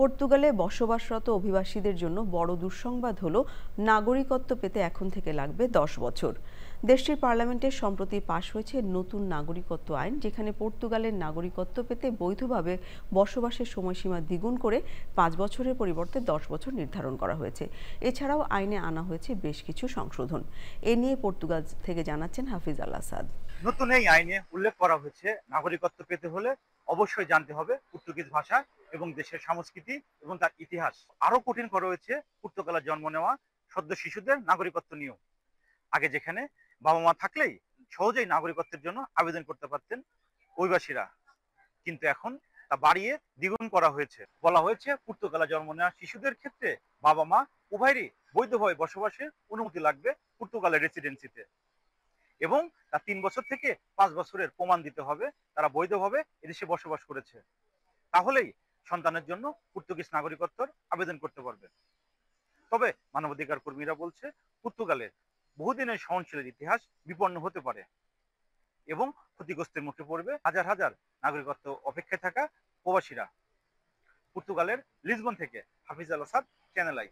পর্তুগালে বসবাসরত অভিবাসীদের জন্য বড় দুঃসংবাদ হল নাগরিকত্ব পেতে এখন থেকে লাগবে 10 বছর। দেশটির পার্লামেন্টে সম্প্রতি পাশ হয়েছে নতুন নাগরিকত্ব আইন, যেখানে পর্তুগালের নাগরিকত্ব পেতে বৈধভাবে বসবাসের সময়সীমা দ্বিগুণ করে 5 বছরের পরিবর্তে 10 বছর নির্ধারণ করা হয়েছে। এছাড়াও আইনে আনা হয়েছে বেশ কিছু সংশোধন। এ নিয়ে পর্তুগাল থেকে জানাচ্ছেন হাফিজ আল আসাদ। নতুন এই আইনে উল্লেখ করা হয়েছে নাগরিকত্ব পেতে হলে অবশ্যই জানতে হবে পর্তুগিজ ভাষা এবং দেশের সংস্কৃতি এবং তার ইতিহাস। আরো কঠিন করা হয়েছে পর্তুগালে জন্ম নেওয়া সদ্য শিশুদের নাগরিকত্ব নিয়েও। আগে যেখানে বাবা মা থাকলেই সহজেই নাগরিকত্বের জন্য আবেদন করতে পারতেন অভিবাসীরা, কিন্তু এখন তা বাড়িয়ে দ্বিগুণ করা হয়েছে। বলা হয়েছে পর্তুগালে জন্ম নেওয়া শিশুদের ক্ষেত্রে বাবা মা উভয়েরই বৈধভাবে বসবাসের অনুমতি লাগবে পর্তুগালের রেসিডেন্সিতে, এবং তার 3 বছর থেকে 5 বছরের প্রমাণ দিতে হবে তারা বৈধভাবে এদেশে বসবাস করেছে। তাহলেই সন্তানের জন্য পর্তুগিজ নাগরিকত্বের আবেদন করতে পারবে। তবে মানবাধিকার কর্মীরা বলছে পর্তুগালের বহুদিনের সহনশীলের ইতিহাস বিপন্ন হতে পারে এবং ক্ষতিগ্রস্তের মুখে পড়বে হাজার হাজার নাগরিকত্ব অপেক্ষায় থাকা প্রবাসীরা। পর্তুগালের লিসবন থেকে হাফিজ আল আসাদ, চ্যানেল আই।